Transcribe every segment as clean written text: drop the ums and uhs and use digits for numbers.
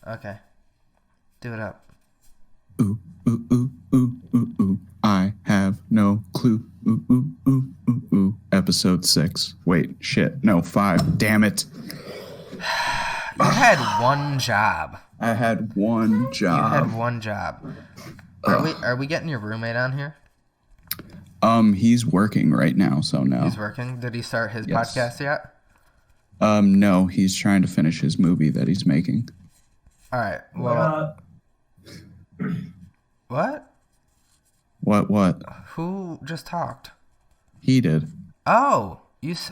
Okay. Do it up. Ooh, ooh, ooh, ooh, ooh, ooh. I have no clue. Ooh, ooh, ooh, ooh, ooh. Episode 6. Wait, shit. No, 5. Damn it. You had one job. I had one You had job. one job. Are Ugh. we getting your roommate on here? He's working right now, so He's no. working. Did he start his Yes. podcast yet? No, he's trying to finish his movie that he's making. All right. What up? What? What? Who just talked? He did. Oh, he's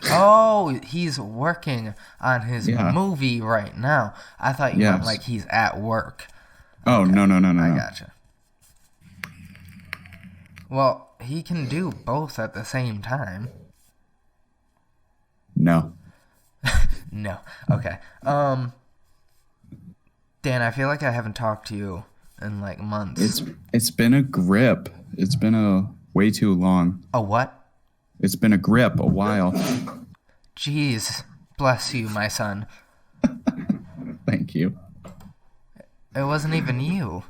working on his Yeah. movie right now. I thought you meant like Yes. he's at work. Oh, Okay. no, no, no, no, I no. gotcha. Well, he can do both at the same time. No. No. Okay. Dan, I feel like I haven't talked to you in like months. It's been a grip. It's been a way too long. A what? It's been a grip a while. Jeez. Bless you, my son. Thank you. It wasn't even you.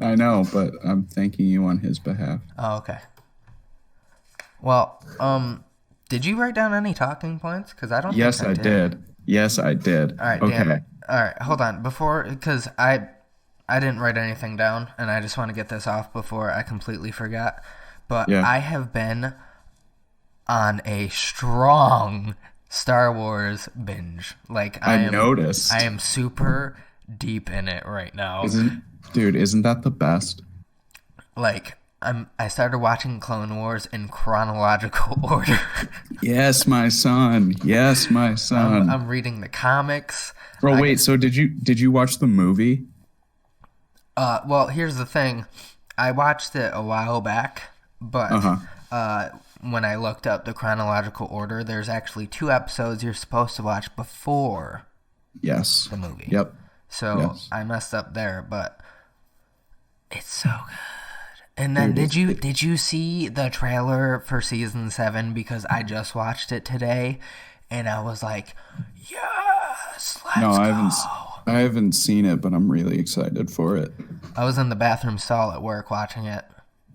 I know, but I'm thanking you on his behalf. Oh, okay. Well, did you write down any talking points? Because I don't Yes, think I I did. did. Yes, I did. All right, Okay. Dan. All right, hold on. Because I didn't write anything down, and I just want to get this off before I completely forgot. But Yeah. I have been on a strong Star Wars binge. Like I noticed. I am super deep in it right now. Isn't that the best? Like I started watching Clone Wars in chronological order. Yes, my son. Yes, my son. I'm reading the comics. Bro, wait, so did you watch the movie? Well, here's the thing. I watched it a while back, but when I looked up the chronological order, there's actually 2 episodes you're supposed to watch before Yes. the movie. Yep. So Yes. I messed up there, but it's so good. And then Dude, did you see the trailer for season 7? Because I just watched it today, and I was like, yes, No, let's I go. haven't seen it, but I'm really excited for it. I was in the bathroom stall at work watching it,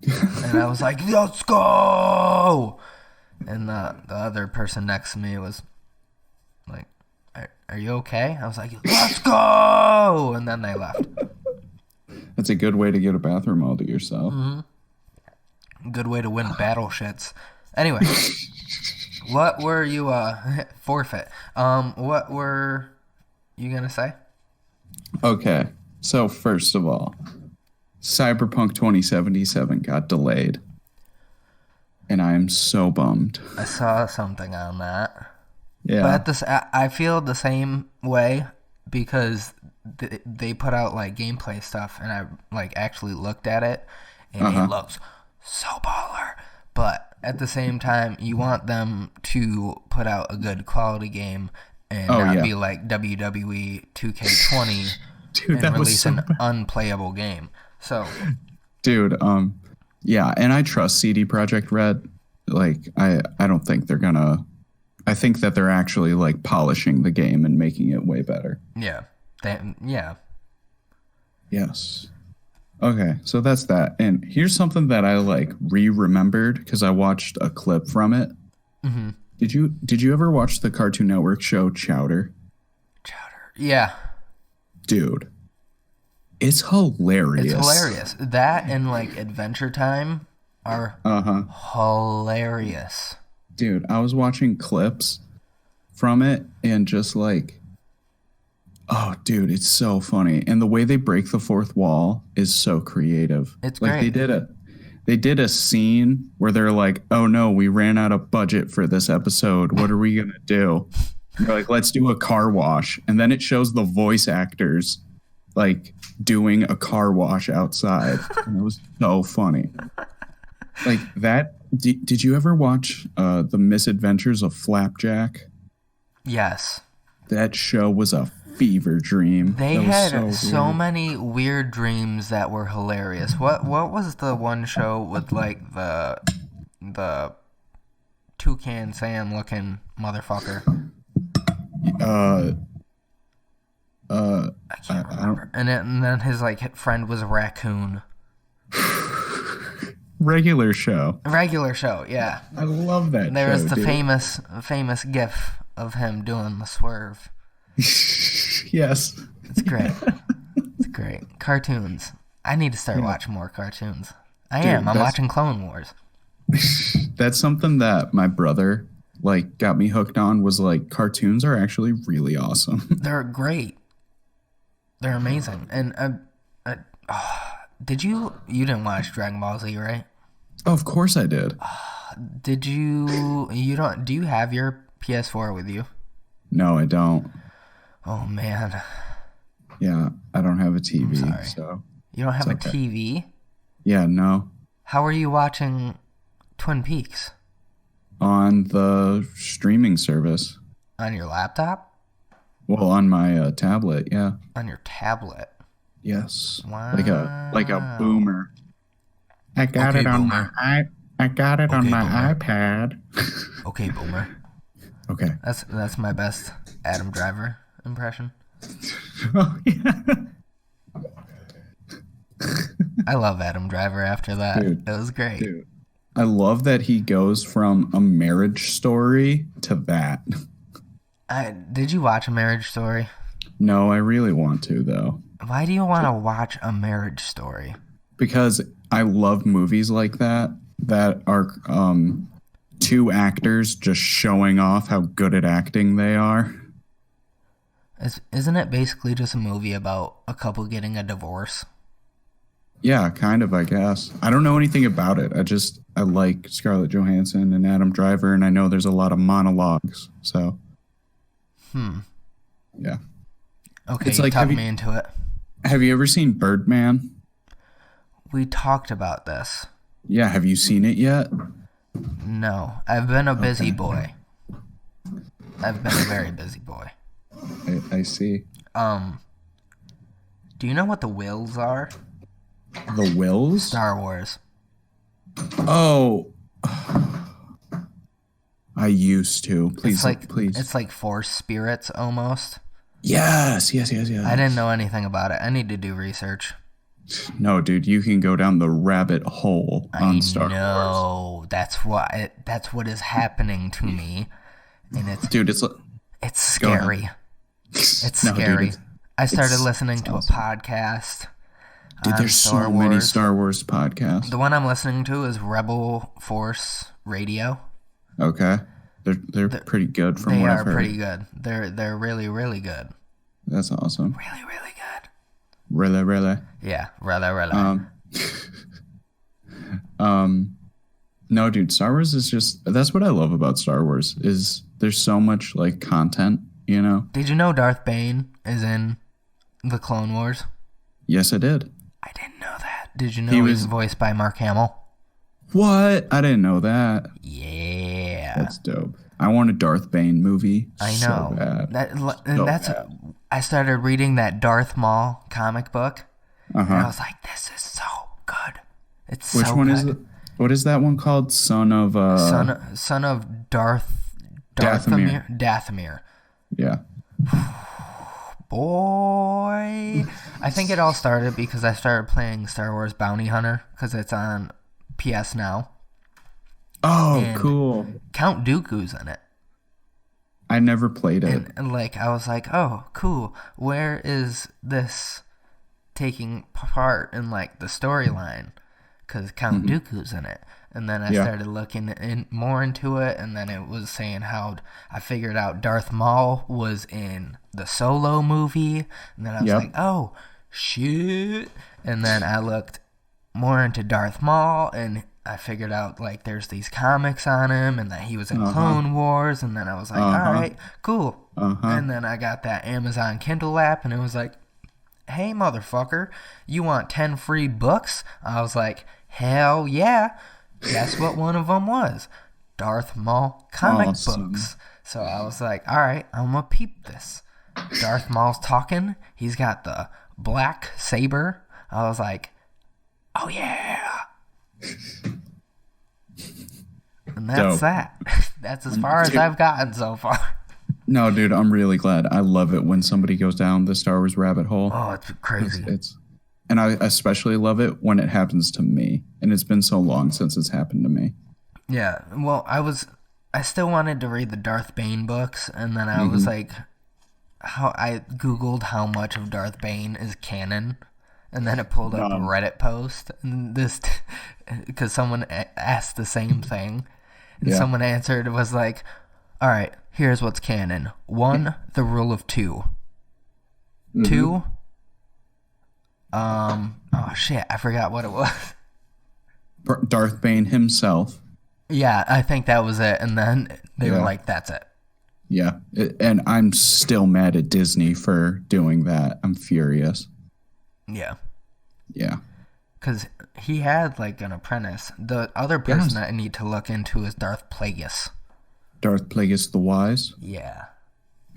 and I was like, let's go. And the other person next to me was like, are you okay? I was like, let's go. And then they left. That's a good way to get a bathroom all to yourself. Good way to win battle shits. Anyway, what were you forfeit? What were you gonna say? Okay. So first of all, Cyberpunk 2077 got delayed. And I am so bummed. I saw something on that. Yeah. But I feel the same way because they put out like gameplay stuff, and I like actually looked at it, and it looks so baller. But at the same time, you want them to put out a good quality game and not be like WWE 2K20 Dude, and release an unplayable game. So, dude, yeah, and I trust CD Projekt Red. Like, I don't think they're gonna. I think that they're actually like polishing the game and making it way better. yeah. Yes. Okay, so that's that. And here's something that I like remembered because I watched a clip from it. Mm-hmm. Did you ever watch the Cartoon Network show Chowder? Chowder. Yeah. Dude, it's hilarious. It's hilarious. That and like Adventure Time are hilarious. Dude, I was watching clips from it and just like, oh, dude, it's so funny. And the way they break the fourth wall is so creative. It's like great. they did a scene where they're like, oh no, we ran out of budget for this episode. What are we gonna do? And they're like, let's do a car wash. And then it shows the voice actors like doing a car wash outside. And it was so funny. Like that. Did you ever watch The Misadventures of Flapjack? Yes. That show was a fever dream. They That had was so weird. many weird dreams that were hilarious. What was the one show with like the Toucan Sam looking motherfucker? I can't remember. And then his like friend was a raccoon. Regular show. Regular show, yeah. I love that There show, was the dude. famous gif of him doing the swerve. Yes. It's great. It's great. Cartoons. I need to start watching more cartoons. I'm watching Clone Wars. That's something that my brother like got me hooked on, was like cartoons are actually really awesome. They're great. They're amazing. And you didn't watch Dragon Ball Z, right? Oh, of course I did. Do you have your PS4 with you? No, I don't. Oh man. Yeah, I don't have a TV. Sorry. So You don't have it's a okay. TV? Yeah, no. How are you watching Twin Peaks? On the streaming service. On your laptop? Well, on my tablet, yeah. On your tablet? Yes. Wow. Like a boomer. I got it on boomer. I got it on my boomer. iPad. Okay, boomer. Okay. That's my best Adam Driver impression. Oh, yeah. I love Adam Driver after that. Dude, It was great. Dude, I love that he goes from a Marriage Story to that. Did you watch A Marriage Story? No, I really want to, though. Why do you want to watch A Marriage Story? Because I love movies like that are two actors just showing off how good at acting they are. Isn't it basically just a movie about a couple getting a divorce? Yeah, kind of, I guess. I don't know anything about it. I like Scarlett Johansson and Adam Driver, and I know there's a lot of monologues, so. Yeah. Okay, It's like, talk me into it. Have you ever seen Birdman? We talked about this. Yeah, have you seen it yet? No, I've been a busy boy. I've been a very busy boy. I see. Do you know what the Wills are? The Wills? Star Wars. Oh. I used to. Please. It's like force spirits almost. Yes. I didn't know anything about it. I need to do research. No, dude, you can go down the rabbit hole on Star Wars. No, that's what is happening to me, and it's scary. It's scary. Dude, I started listening to a podcast. Dude, there's so many Star Wars podcasts. The one I'm listening to is Rebel Force Radio. Okay, they're pretty good from what I've heard. They are pretty good. They're really, really good. That's awesome. Really, really good. Really. Yeah, really. No, dude, Star Wars is that's what I love about Star Wars, is there's so much like content, you know? Did you know Darth Bane is in the Clone Wars? Yes, I did. I didn't know that. Did you know he was voiced by Mark Hamill? What? I didn't know that. Yeah. That's dope. I want a Darth Bane movie. I know. So bad. I started reading that Darth Maul comic book, and Uh-huh. I was like, this is so good. It's Which so one good. is it? What is that one called? Son of Darth Dathomir. Dathomir. Yeah. Boy, I think it all started because I started playing Star Wars Bounty Hunter because it's on PS Now. Oh, And cool. Count Dooku's in it. I never played it. And like, I was like, oh, cool. Where is this taking part in like the storyline? Because Count Dooku's in it. And then I started looking more into it, and then it was saying how I figured out Darth Maul was in the Solo movie, and then I was like, oh, shit. And then I looked more into Darth Maul, and I figured out like there's these comics on him, and that he was in Clone Wars, and then I was like, all right, cool. And then I got that Amazon Kindle app, and it was like, hey, motherfucker, you want 10 free books? I was like, hell yeah. Guess what one of them was? Darth Maul comic books. So I was like, all right, I'm going to peep this. Darth Maul's talking. He's got the black saber. I was like, oh, yeah. And that's that. That's as far as I've gotten so far. No, dude, I'm really glad. I love it when somebody goes down the Star Wars rabbit hole. Oh, it's crazy. And I especially love it when it happens to me. And it's been so long since it's happened to me. Yeah. Well, I still wanted to read the Darth Bane books, and then I was Hmm. like, how I googled how much of Darth Bane is canon, and then it pulled up a None. Reddit post, and this because someone asked the same thing, and Yeah. someone answered was like, all right, here's what's canon. One, the rule of two. Hmm. Two, oh shit, I forgot what it was. Darth Bane himself. Yeah, I think that was it, and then they were Yeah. like, that's it. Yeah. And I'm still mad at Disney for doing that. I'm furious. Yeah. Yeah. Because he had like an apprentice. The other person that I need to look into is Darth Plagueis. Darth Plagueis the Wise. Yeah.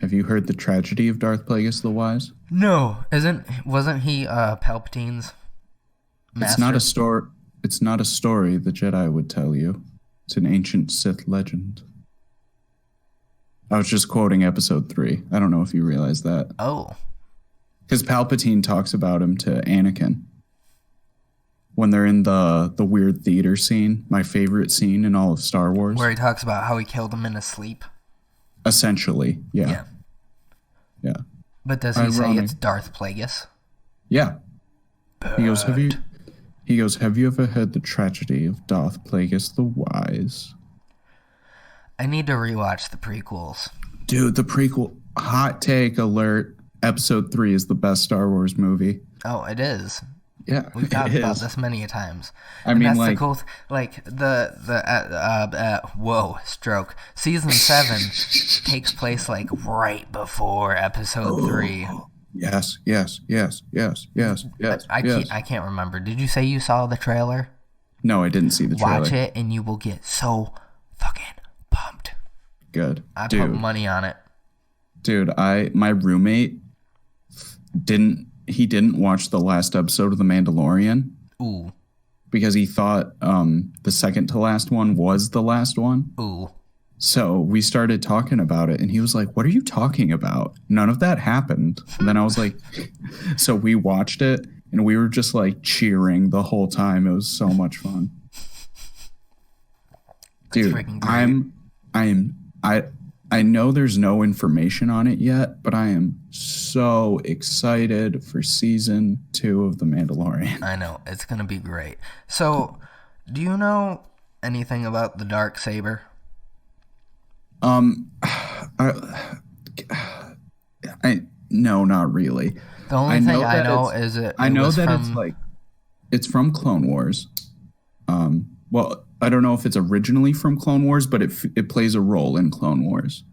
Have you heard the tragedy of Darth Plagueis the Wise? No, wasn't he Palpatine's master? It's not a story. It's not a story the Jedi would tell you. It's an ancient Sith legend. I was just quoting episode 3. I don't know if you realize that. Oh. Because Palpatine talks about him to Anakin when they're in the weird theater scene, my favorite scene in all of Star Wars. Where he talks about how he killed him in his sleep. Essentially, yeah. Yeah. But does he say Ironic. it's Darth Plagueis? Yeah. He goes, have you ever heard the tragedy of Darth Plagueis the Wise? I need to rewatch the prequels. Dude, the prequel, hot take alert, episode 3 is the best Star Wars movie. Oh, it is. Yeah, We've talked about this many a times. I And mean, that's like, the cool whoa, stroke. Season 7 takes place like right before episode 3. yes. I can't remember. Did you say you saw the trailer? No, I didn't see the trailer. Watch it and you will get so fucking pumped. Good. I Dude, put money on it. dude, my roommate didn't watch the last episode of The Mandalorian Ooh. because he thought the second to last one was the last one. Ooh. So we started talking about it and he was like, what are you talking about? None of that happened. And then I was like, so we watched it and we were just like cheering the whole time. It was so much fun. Dude, freaking great. I know there's no information on it yet, but I am so excited for season 2 of The Mandalorian. I know. It's going to be great. So, do you know anything about the dark saber? No, not really. The only thing I know is I know that it's from Clone Wars. Well, I don't know if it's originally from Clone Wars, but it plays a role in Clone Wars.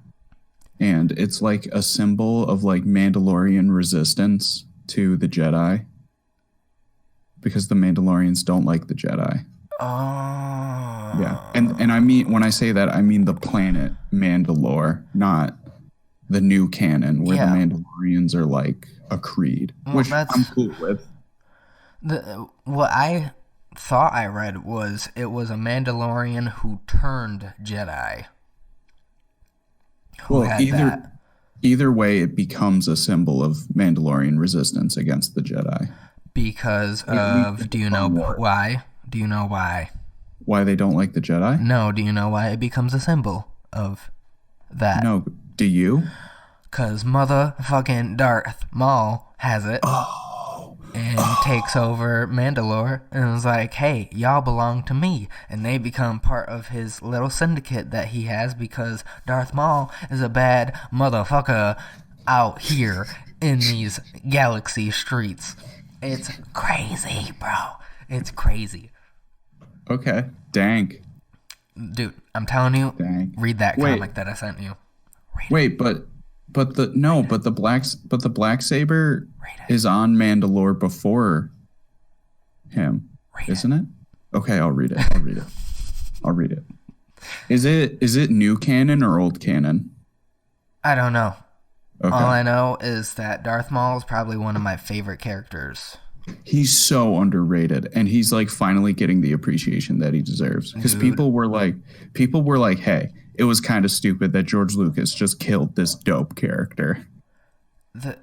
And it's like a symbol of like Mandalorian resistance to the Jedi. Because the Mandalorians don't like the Jedi. Oh. Yeah. And I mean, when I say that, I mean the planet Mandalore, not the new canon where the Mandalorians are like a creed, which I'm cool with. What I thought I read was it was a Mandalorian who turned Jedi. Well, either way, it becomes a symbol of Mandalorian resistance against the Jedi. Because of, do you know why? Do you know why? Why they don't like the Jedi? No, do you know why it becomes a symbol of that? No, do you? Because motherfucking Darth Maul has it. And takes over Mandalore and is like, hey, y'all belong to me. And they become part of his little syndicate that he has because Darth Maul is a bad motherfucker out here in these galaxy streets. It's crazy, bro. It's crazy. Okay. Dank. Dude, I'm telling you, read that comic that I sent you. But the black saber is on Mandalore before him, isn't it? Okay, I'll read it. Is it new canon or old canon? I don't know. Okay. All I know is that Darth Maul is probably one of my favorite characters. He's so underrated, and he's like finally getting the appreciation that he deserves. Because people were like, hey, it was kind of stupid that George Lucas just killed this dope character. The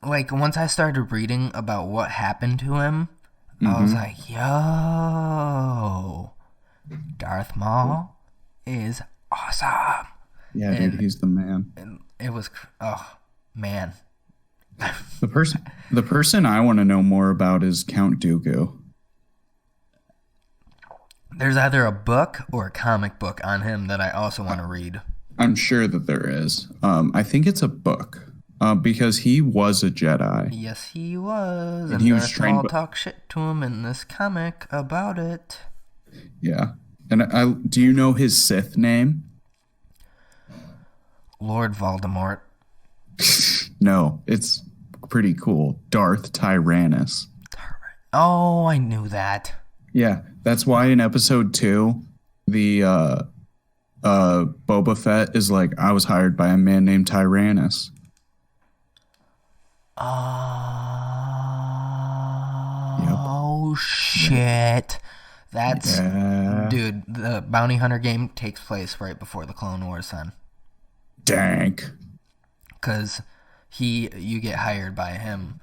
like once I started reading about what happened to him, I was like, yo, Darth Maul is awesome. Yeah, dude, he's the man. And it was, oh man. The person I want to know more about is Count Dooku. There's either a book or a comic book on him that I also want to read. I'm sure that there is. I think it's a book. Because he was a Jedi. Yes, he was. And he was Darth trained Maul talk shit to him in this comic about it. Yeah. And do you know his Sith name? Lord Voldemort. No, it's pretty cool. Darth Tyrannus. Oh, I knew that. Yeah, that's why in episode 2, the Boba Fett is like, I was hired by a man named Tyrannus. Oh, shit. That's... Yeah. Dude, the Bounty Hunter game takes place right before the Clone Wars, son. Dank. Because you get hired by him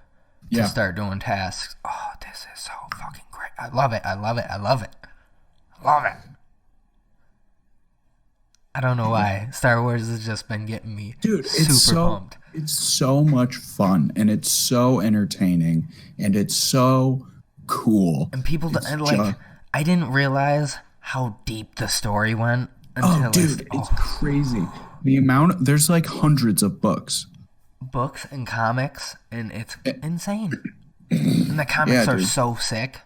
to start doing tasks. Oh, this is so fucking great. I love it. I love it. I love it. I love it. I don't know why. Star Wars has just been getting me super pumped. It's so much fun, and it's so entertaining, and it's so cool. And people, I didn't realize how deep the story went until it's crazy. The amount, there's like hundreds of books. Books and comics, and it's insane. And the comics are so sick.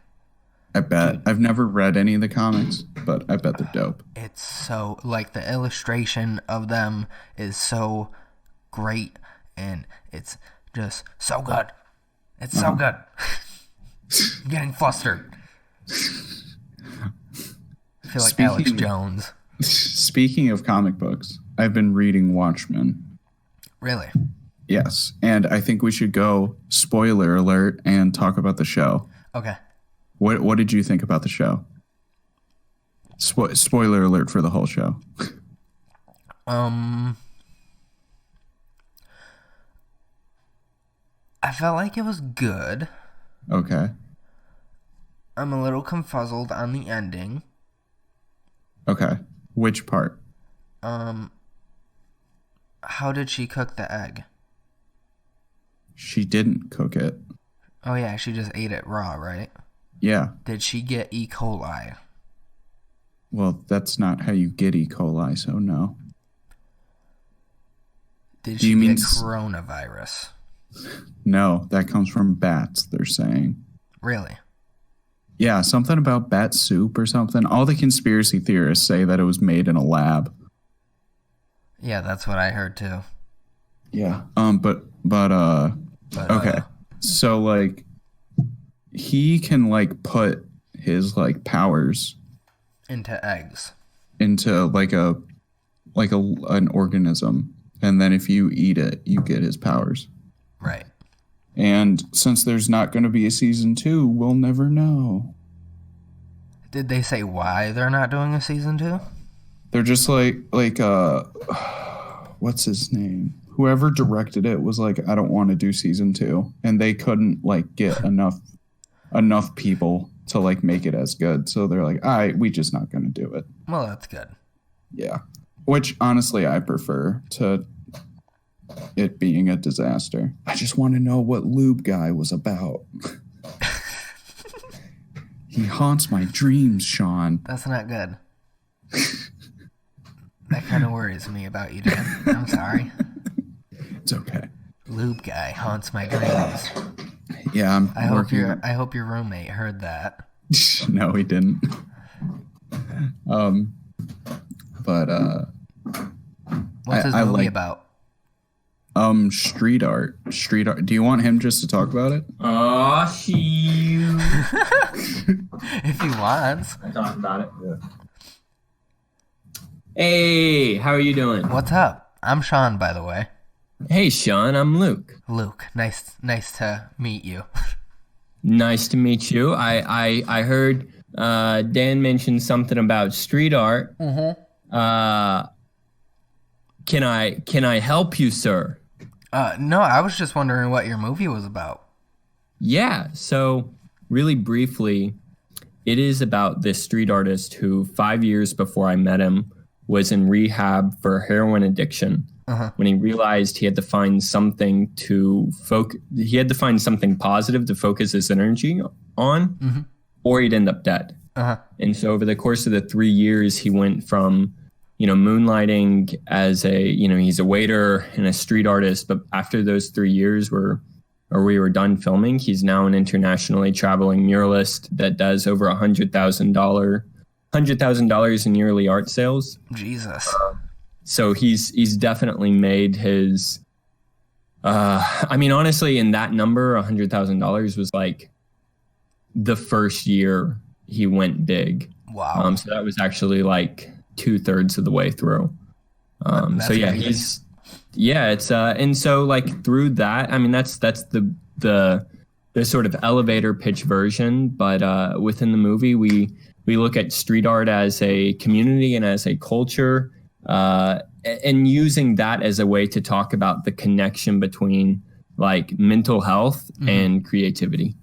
I bet. I've never read any of the comics, but I bet they're dope. It's so, like, the illustration of them is so great, and it's just so good. It's so good. I'm getting flustered. I feel like Alex Jones. Speaking of comic books, I've been reading Watchmen. Really? Yes, and I think we should go, spoiler alert, and talk about the show. Okay. What did you think about the show? Spoiler alert for the whole show. I felt like it was good. Okay. I'm a little confuzzled on the ending. Okay. Which part? How did she cook the egg? She didn't cook it. Oh yeah, she just ate it raw, right? Yeah. Did she get E. coli? Well, that's not how you get E. coli, so no. Did she get coronavirus? No, that comes from bats, they're saying. Really? Yeah, something about bat soup or something. All the conspiracy theorists say that it was made in a lab. Yeah, that's what I heard too. Yeah. Okay. So like he can like put his like powers into eggs. Into an organism, and then if you eat it, you get his powers. Right. And since there's not going to be a season 2, we'll never know. Did they say why they're not doing a season 2? They're just like what's his name? Whoever directed it was like, I don't want to do season 2, and they couldn't like get enough people to like make it as good. So they're like, all right, we just not going to do it. Well, that's good. Yeah. Which honestly I prefer to it being a disaster. I just want to know what Lube Guy was about. He haunts my dreams, Sean. That's not good. That kind of worries me about you, Dan. I'm sorry. It's okay. Lube Guy haunts my dreams. Yeah, I hope your roommate heard that. No, he didn't. What's his movie about? Street art. Street art. Do you want him just to talk about it? Oh, shoot. If he wants. I talk about it. Yeah. Hey, how are you doing? What's up? I'm Sean, by the way. Hey, Sean, I'm Luke. Luke, nice to meet you. Nice to meet you. I heard Dan mention something about street art. Mm-hmm. Uh, can I help you, sir? No, I was just wondering what your movie was about. Yeah. So really briefly, it is about this street artist who 5 years before I met him was in rehab for heroin addiction. When he realized he had to find something he had to find something positive to focus his energy on, or he'd end up dead. And so over the course of the 3 years, he went from, moonlighting as he's a waiter and a street artist. But after those 3 years we were done filming, he's now an internationally traveling muralist that does over $100,000 in yearly art sales. Jesus. So he's definitely made his. Honestly, in that number, $100,000 was like the first year he went big. Wow. So that was actually like 2/3 of the way through. So yeah, it's and so like through that, that's the sort of elevator pitch version. But within the movie, we look at street art as a community and as a culture. And using that as a way to talk about the connection between like mental health and creativity.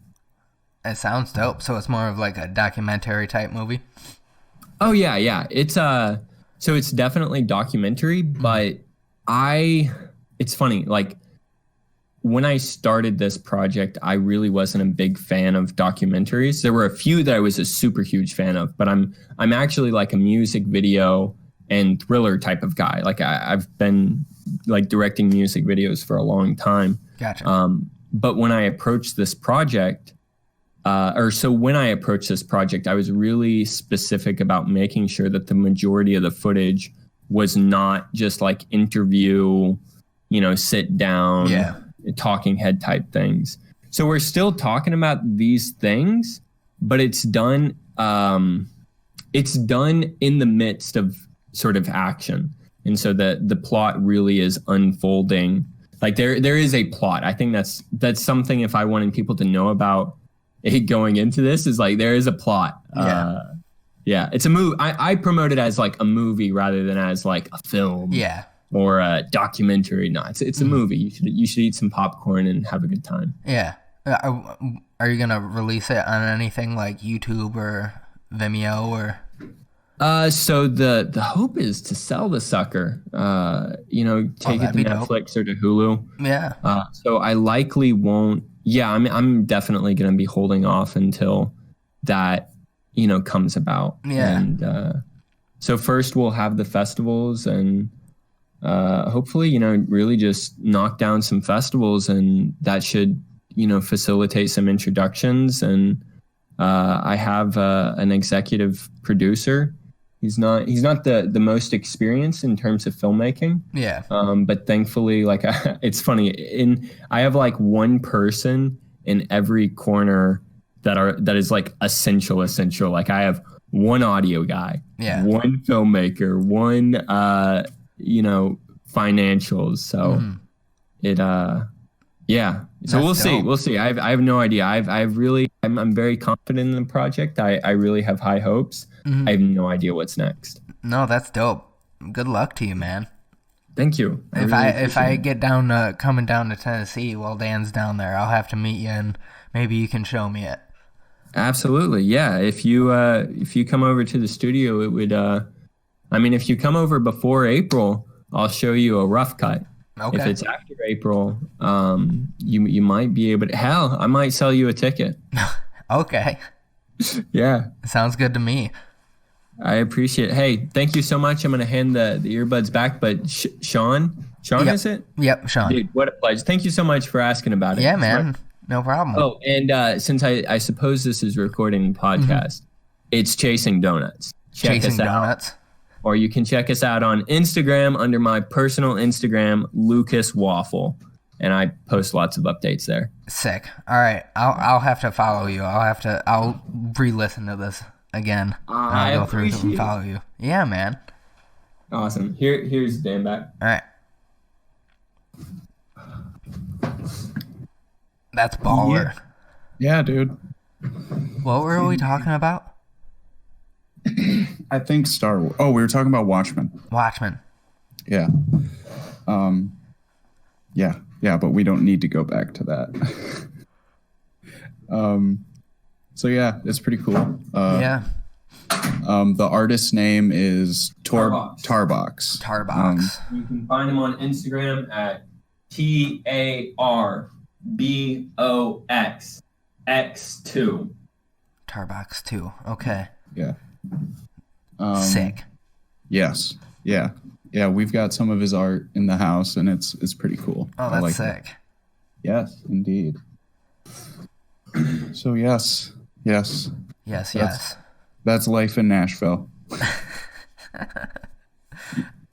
It sounds dope. So it's more of like a documentary type movie. Oh yeah. It's so it's definitely documentary, but it's funny, like when I started this project, I really wasn't a big fan of documentaries. There were a few that I was a super huge fan of, but I'm actually like a music video and thriller type of guy. Like I've been like directing music videos for a long time. Gotcha. But when I approached this project, I was really specific about making sure that the majority of the footage was not just like interview, sit down, talking head type things. So we're still talking about these things, but it's done in the midst of sort of action. And so the plot really is unfolding. Like there is a plot. I think that's something, if I wanted people to know about it going into this, is like there is a plot. It's a movie. I promote it as like a movie rather than as like a film or a documentary. No, it's a movie. You should eat some popcorn and have a good time. Yeah. Are you gonna release it on anything like YouTube or Vimeo or? So the hope is to sell the sucker, take it to Netflix or to Hulu. Yeah. So I likely won't. Yeah, I'm definitely going to be holding off until that, comes about. Yeah. And so first we'll have the festivals and hopefully, really just knock down some festivals, and that should, facilitate some introductions. And I have an executive producer. He's not the most experienced in terms of filmmaking. Yeah. But thankfully, like it's funny, I have like one person in every corner that is like essential. Like I have one audio guy, one filmmaker, one financials. So So we'll see. We'll see. I have no idea. I'm very confident in the project. I really have high hopes. I have no idea what's next. No, that's dope. Good luck to you, man. Thank you. If I get coming down to Tennessee while Dan's down there, I'll have to meet you and maybe you can show me it. Absolutely. Yeah. If you come over to the studio, it would if you come over before April, I'll show you a rough cut. Okay. If it's after April, you might be able to. Hell, I might sell you a ticket. Okay. Yeah. Sounds good to me. I appreciate it. Hey, thank you so much. I'm going to hand the earbuds back, but Sean, yep. Is it? Yep, Sean. Dude, what a pleasure. Thank you so much for asking about it. Yeah, man. No problem. Oh, and since I suppose this is recording the podcast, it's Chasing Donuts. Check us out. Or you can check us out on Instagram under my personal Instagram, Lucas Waffle. And I post lots of updates there. Sick. All right. I'll have to follow you. I'll re-listen to this again. I'll go through and follow you. Yeah, man. Awesome. Here's Dan back. All right. That's baller. Yeah, dude. What were we talking about? I think Star Wars. Oh, we were talking about Watchmen. Watchmen. Yeah. Yeah, but we don't need to go back to that. So yeah, it's pretty cool. Yeah. The artist's name is Tarbox. Tarbox. Tarbox. You can find him on Instagram at TARBOXX2. Tarbox 2. Okay. Yeah. Sick. Yes. Yeah. Yeah, we've got some of his art in the house, and it's pretty cool. Oh, I that's like sick. That. Yes, indeed. So yes. Yes. That's life in Nashville.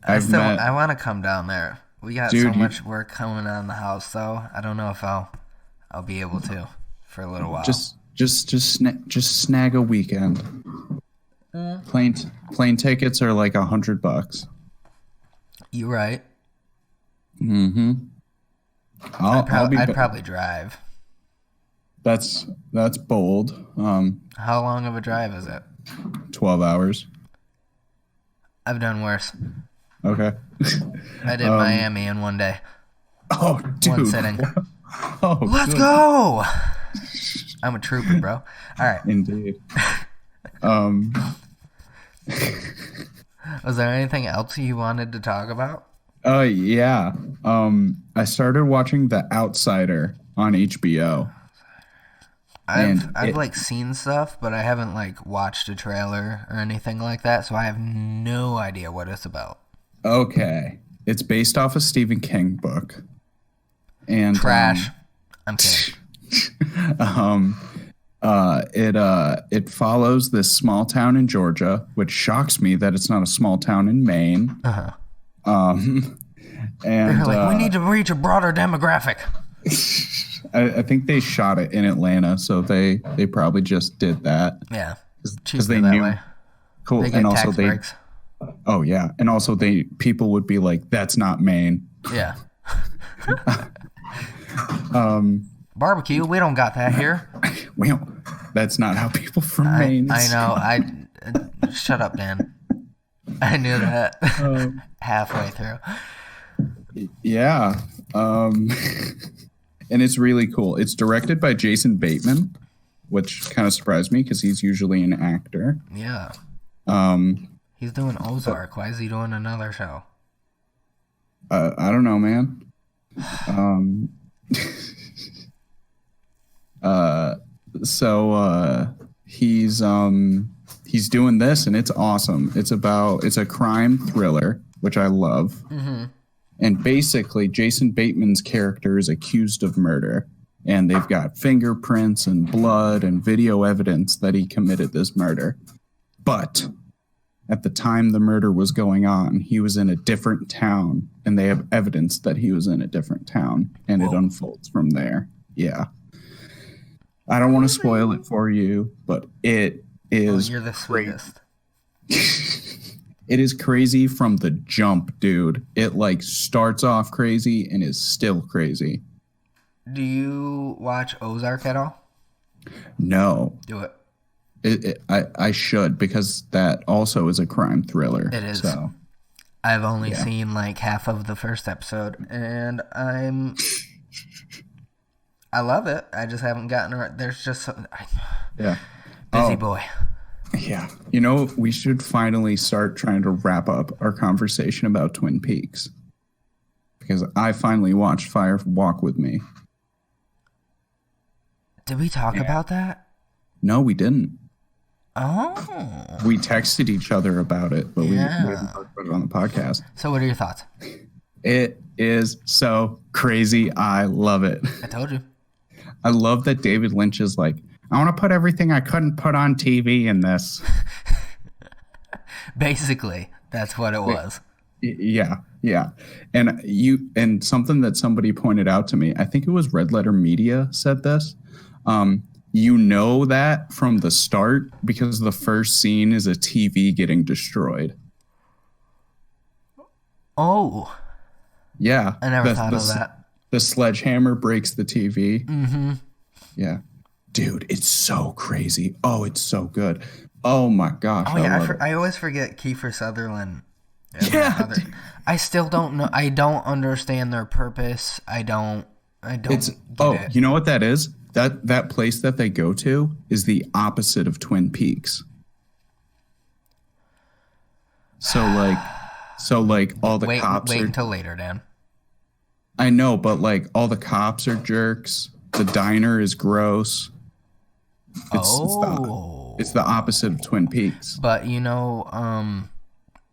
I want to come down there. We got Dude, so much work coming on the house, though. I don't know if I'll be able to for a little while. Just snag a weekend. Plane tickets are like $100. You right? Mm-hmm. I'd probably drive. That's bold. How long of a drive is it? 12 hours. I've done worse. Okay. I did Miami in one day. Oh, dude. One sitting. Oh, Let's good. go! I'm a trooper, bro. All right. Indeed. Was there anything else you wanted to talk about? Yeah. I started watching The Outsider on HBO. I've like seen stuff, but I haven't like watched a trailer or anything like that, so I have no idea what it's about. Okay. It's based off a Stephen King book. And Trash. I'm kidding. It follows this small town in Georgia, which shocks me that it's not a small town in Maine. Uh-huh. And They're like, we need to reach a broader demographic. I think they shot it in Atlanta, so they probably just did that. Yeah, because they knew. Way. Cool, they get and also tax breaks. Oh yeah, and also people would be like, "That's not Maine." Yeah. Barbecue, we don't got that here. Well, that's not how people from Maine. I know. Shut up, Dan. I knew that halfway through. Yeah. And it's really cool. It's directed by Jason Bateman, which kind of surprised me because he's usually an actor. Yeah. He's doing Ozark. Why is he doing another show? I don't know, man. He's doing this, and it's awesome. It's a crime thriller, which I love. Mm-hmm. And basically, Jason Bateman's character is accused of murder, and they've got fingerprints and blood and video evidence that he committed this murder. But at the time the murder was going on, he was in a different town, and they have evidence that he was in a different town, and It unfolds from there. Yeah. I don't want to spoil it for you, but it is. Oh, you're the sweetest. It is crazy from the jump, dude. It like starts off crazy and is still crazy. Do you watch Ozark at all? No. Do it. I should, because that also is a crime thriller. It is. So. I've only seen like half of the first episode, and I love it. I just haven't gotten. There's just busy boy. Yeah. You know, we should finally start trying to wrap up our conversation about Twin Peaks. Because I finally watched Fire Walk with Me. Did we talk about that? No, we didn't. Oh. We texted each other about it, but we haven't talked about it on the podcast. So what are your thoughts? It is so crazy. I love it. I told you. I love that David Lynch is like, I want to put everything I couldn't put on TV in this. Basically, that's what it was. Yeah. And something that somebody pointed out to me, I think it was Red Letter Media said this. You know that from the start because the first scene is a TV getting destroyed. Oh. Yeah. I never thought of that. The sledgehammer breaks the TV. Mm-hmm. Yeah. Dude, it's so crazy. Oh, it's so good. Oh my gosh, Oh I yeah, love it. I always forget Kiefer Sutherland. And Yeah, I still don't know. I don't understand their purpose. I don't it's get it. you know what that is? That place that they go to is the opposite of Twin Peaks. So like all the cops Wait are until later, Dan. I know, but like all the cops are jerks. The diner is gross. It's the opposite of Twin Peaks. But you know,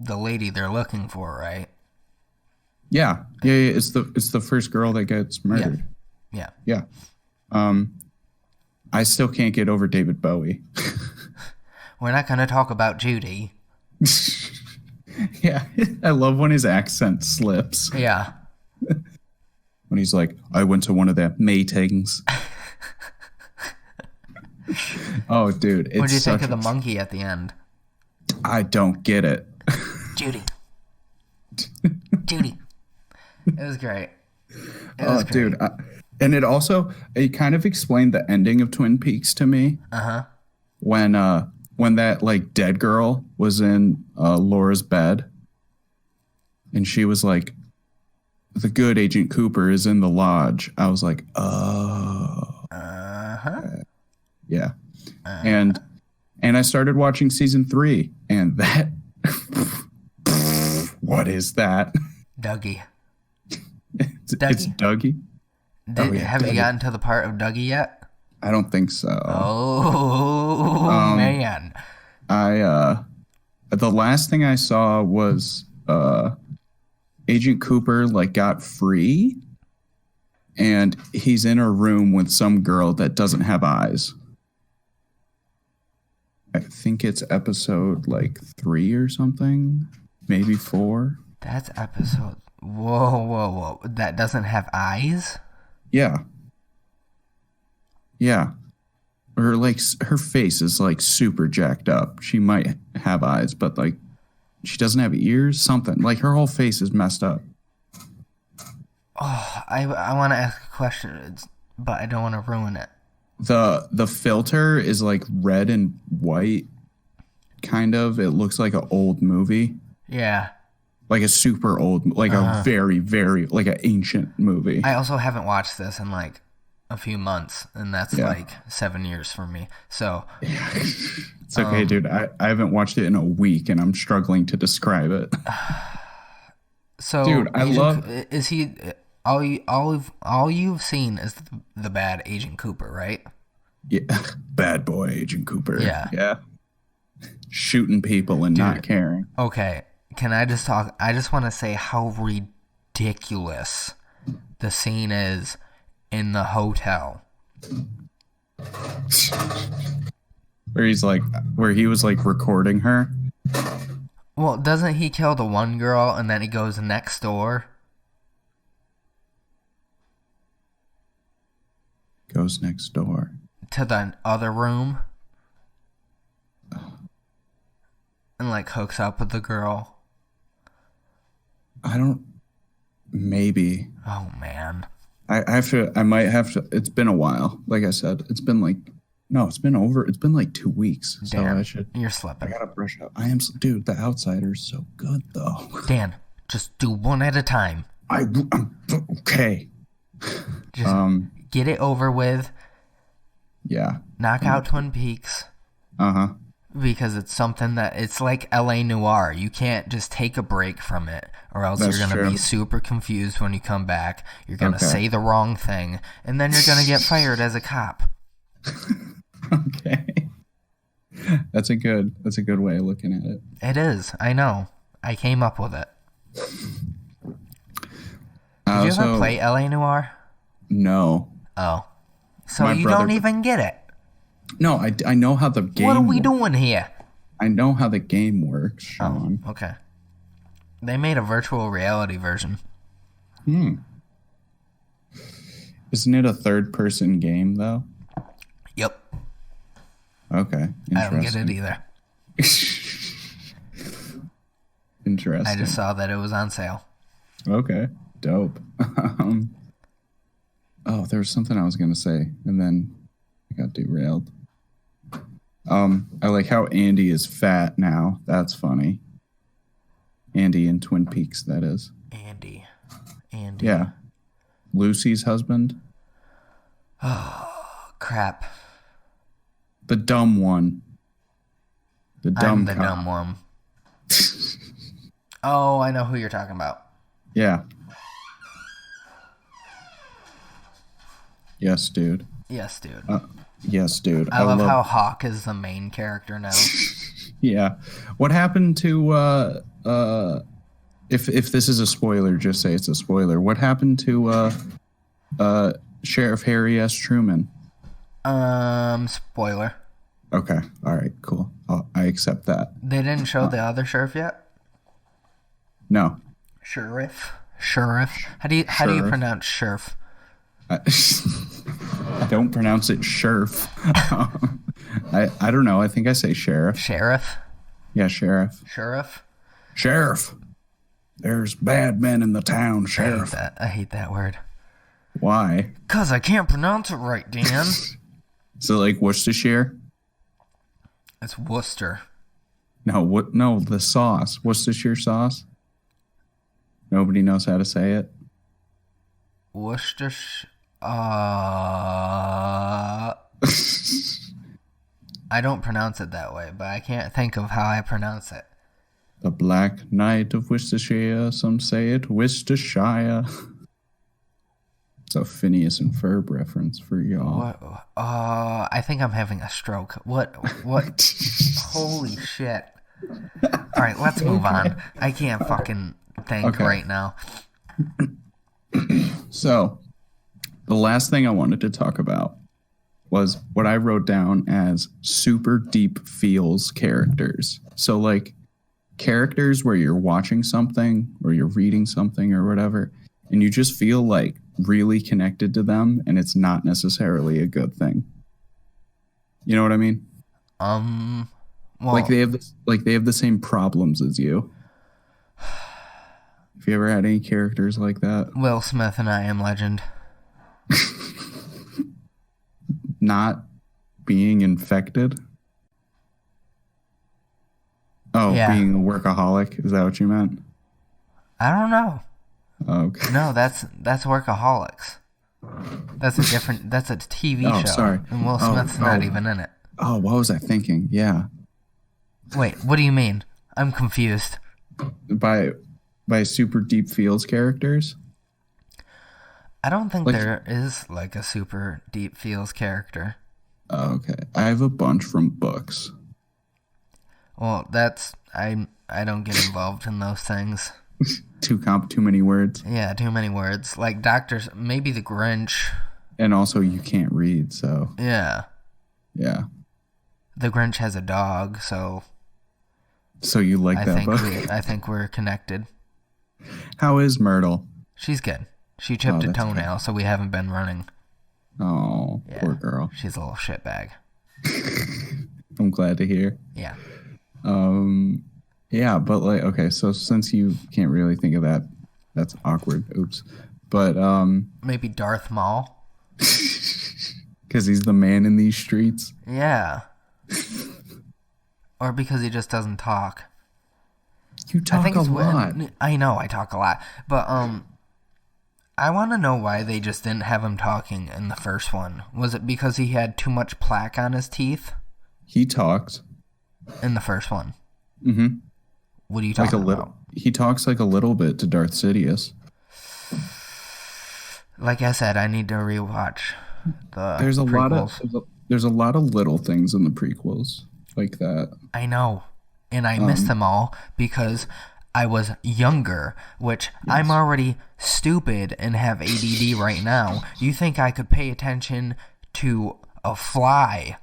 the lady they're looking for, right? Yeah. It's the first girl that gets murdered. Yeah. Yeah. I still can't get over David Bowie. We're not gonna talk about Judy. Yeah. I love when his accent slips. Yeah. When he's like, I went to one of their meetings. Oh, dude. What do you think of the monkey at the end? I don't get it. Judy. Judy. It was great. It was great. Dude. And it kind of explained the ending of Twin Peaks to me. Uh-huh. When that like dead girl was in Laura's bed and she was like, the good Agent Cooper is in the lodge. I was like, oh. Uh-huh. Yeah. And I started watching season 3 and that what is that? Dougie. It's Dougie? Have you gotten to the part of Dougie yet? I don't think so. Oh, man. The last thing I saw was Agent Cooper like got free and he's in a room with some girl that doesn't have eyes. I think it's episode like 3 or something, maybe 4. That's episode. Whoa. That doesn't have eyes? Yeah. Or like her face is like super jacked up. She might have eyes, but like she doesn't have ears, something. Like her whole face is messed up. Oh, I want to ask a question, but I don't want to ruin it. The filter is like red and white, kind of. It looks like an old movie. Yeah. Like a super old, like a very, very, like an ancient movie. I also haven't watched this in like a few months, and that's like 7 years for me. So it's okay, dude. I haven't watched it in a week, and I'm struggling to describe it. So, dude, is he all you've seen is the bad Agent Cooper, right? Yeah, bad boy Agent Cooper. Yeah. Shooting people and not caring. Okay, can I just talk? I just want to say how ridiculous the scene is in the hotel. Where he was like recording her. Well, doesn't he kill the one girl and then he goes next door? Goes next door. To the other room. And like hooks up with the girl. Maybe. Oh man. I might have to. It's been a while. Like I said, it's been like 2 weeks. Dan, So you're I slipping. gotta brush up. Dude, The Outsider's so good though. Dan, just do one at a time. I'm okay. Just get it over with. Yeah. Knock out Twin Peaks. Uh-huh. Because it's something that it's like LA Noire. You can't just take a break from it, or else you're gonna be super confused when you come back. You're gonna say the wrong thing, and then you're gonna get fired as a cop. Okay. That's a good way of looking at it. It is. I know. I came up with it. Did you ever play LA Noire? No. Oh. So you don't even get it. No, I know how the game. What are we doing here? I know how the game works, Sean. Oh, okay. They made a virtual reality version. Isn't it a third-person game though? Yep. Okay. I don't get it either. Interesting. I just saw that it was on sale. Okay. Dope. Oh, there was something I was gonna say, and then I got derailed. I like how Andy is fat now. That's funny. Andy in Twin Peaks, that is. Andy. Yeah. Lucy's husband. Oh, crap. The dumb one. The dumb cop. Dumb one. Oh, I know who you're talking about. Yeah. Yes, dude. Yes, dude. Yes, dude. I love how Hawk is the main character now. Yeah. What happened to if this is a spoiler, just say it's a spoiler. What happened to Sheriff Harry S. Truman? Spoiler. Okay. All right, cool. I accept that. They didn't show the other sheriff yet? No. Sheriff. How do you pronounce sheriff? I don't pronounce it sheriff. I don't know. I think I say sheriff. Sheriff? Yeah, sheriff. Sheriff? There's bad men in the town, sheriff. I hate that word. Why? 'Cause I can't pronounce it right, Dan. So like Worcestershire? It's Worcester. No, the sauce. Worcestershire sauce? Nobody knows how to say it. Worcestershire. I don't pronounce it that way, but I can't think of how I pronounce it. The Black Knight of Worcestershire, some say it Worcestershire. It's a Phineas and Ferb reference for y'all. What? I think I'm having a stroke. What? Holy shit. Alright, let's move on. I can't fucking think right now. So, the last thing I wanted to talk about was what I wrote down as super deep feels characters. So, like, characters where you're watching something or you're reading something or whatever, and you just feel, like, really connected to them, and it's not necessarily a good thing. You know what I mean? Well, like they have the same problems as you. Have you ever had any characters like that? Will Smith and I Am Legend. Not being infected? Oh, yeah. Being a workaholic? Is that what you meant? I don't know. Okay. No, that's Workaholics. That's a TV show. Sorry. And Will Smith's not even in it. Oh, what was I thinking? Yeah. Wait, what do you mean? I'm confused. By super deep feels characters? I don't think there is like a super deep feels character. Oh, okay. I have a bunch from books. Well, I don't get involved in those things. Too many words. Yeah, too many words. Like doctors, maybe the Grinch. And also you can't read, so. Yeah. Yeah. The Grinch has a dog, so. So you like that book? I think we're connected. How is Myrtle? She's good. She chipped a toenail, so we haven't been running. Oh, yeah. Poor girl. She's a little shitbag. I'm glad to hear. Yeah. Yeah, but like, okay, so since you can't really think of that, that's awkward. Oops. But maybe Darth Maul. Because he's the man in these streets. Yeah. Or because he just doesn't talk. You talk a lot. I know I talk a lot, but I want to know why they just didn't have him talking in the first one. Was it because he had too much plaque on his teeth? He talks in the first one. Mm-hmm. What are you talking about? He talks like a little bit to Darth Sidious. Like I said, I need to rewatch the There's a prequels. There's a lot of little things in the prequels like that. I know. And I missed them all because I was younger, which yes. I'm already stupid and have ADD right now. You think I could pay attention to a fly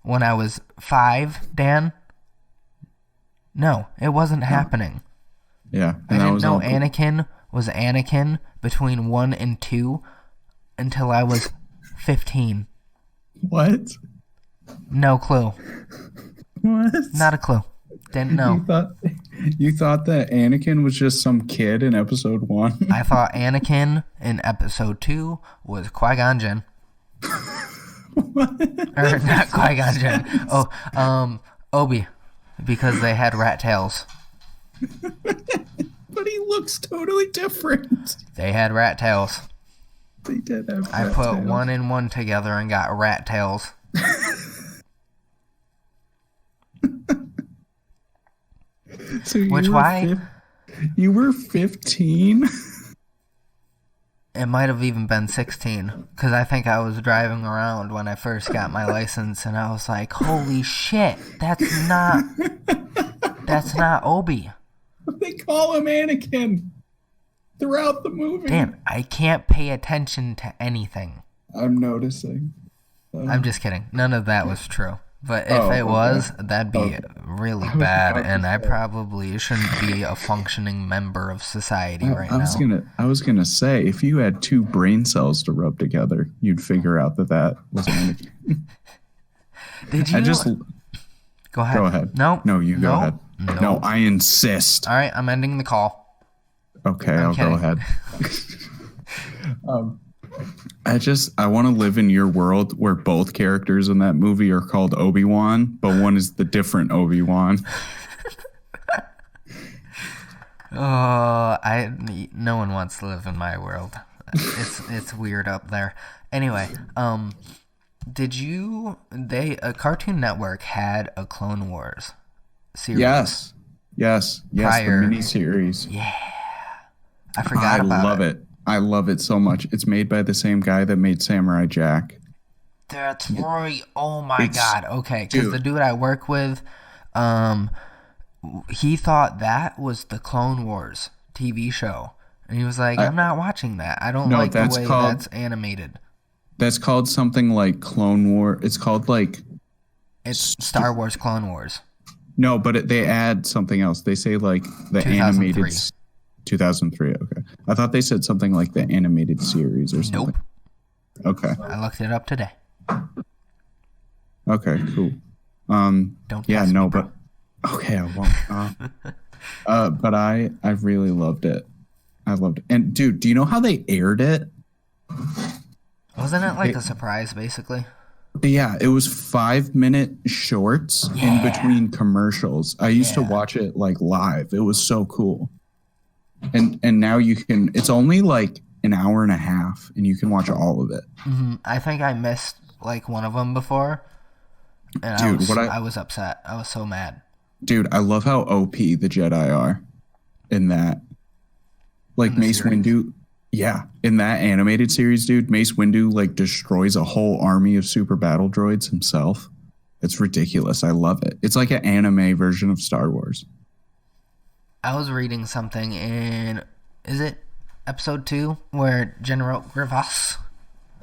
when I was 5, Dan? No, it wasn't happening. Yeah. I didn't know Anakin was Anakin between 1 and 2 until I was 15. What? No clue. What? Not a clue. Didn't know. You thought that Anakin was just some kid in episode 1? I thought Anakin in episode 2 was Qui-Gon Jinn. Or not Qui-Gon Jinn. Oh, Obi, because they had rat tails. But he looks totally different. They had rat tails. They did have I put one and one together and got rat tails. So you were 15? It might have even been 16, because I think I was driving around when I first got my license, and I was like, holy shit, that's not Obi. They call him Anakin throughout the movie. Dan, I can't pay attention to anything. I'm noticing. I'm just kidding. None of that was true. But if it was, that'd be really bad, and I probably shouldn't be a functioning member of society right now. I was gonna say, if you had two brain cells to rub together, you'd figure out that was Anakin. Did you? Go ahead. Go ahead. No, you go ahead. No, I insist. All right, I'm ending the call. Okay, I'll go ahead. I want to live in your world where both characters in that movie are called Obi-Wan, but one is the different Obi-Wan. No one wants to live in my world. It's weird up there. Anyway, Cartoon Network had a Clone Wars series. Yes, prior. The miniseries. Yeah. I forgot about it. I love it. I love it so much. It's made by the same guy that made Samurai Jack. That's right. Oh my God. Okay, because the dude I work with, he thought that was the Clone Wars TV show, and he was like, "I'm not watching that. I don't like the way that's animated." That's called something like Clone War. It's called like. It's Star Wars Clone Wars. No, but they add something else. They say like the animated. 2003. Okay, I thought they said something like the animated series or something. Nope. Okay. I looked it up today. Okay, cool. Don't. Yeah, no, but okay, I won't. But I really loved it. I loved it. And dude, do you know how they aired it? Wasn't it like a surprise, basically? Yeah, it was 5-minute shorts in between commercials. I used to watch it like live. It was so cool. And now you can. It's only like an hour and a half, and you can watch all of it. Mm-hmm. I think I missed like one of them before, and I was upset. I was so mad. Dude, I love how OP the Jedi are in that. Like Mace Windu. Yeah, in that animated series, dude, Mace Windu like destroys a whole army of super battle droids himself. It's ridiculous. I love it. It's like an anime version of Star Wars. I was reading something in, is it episode 2 where General Grievous?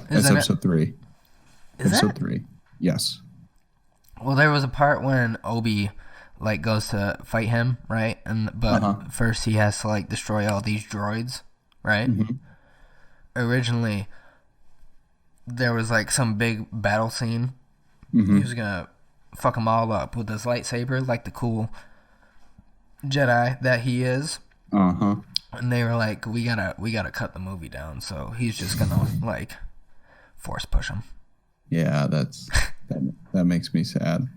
That's episode 3. Is episode 3. Yes. Well, there was a part when Obi like goes to fight him, right? But first he has to like destroy all these droids, right? Mm-hmm. Originally, there was like some big battle scene. Mm-hmm. He was gonna fuck them all up with his lightsaber, like the cool Jedi that he is. And they were like, we gotta cut the movie down, so he's just gonna like force push him. Yeah, that makes me sad.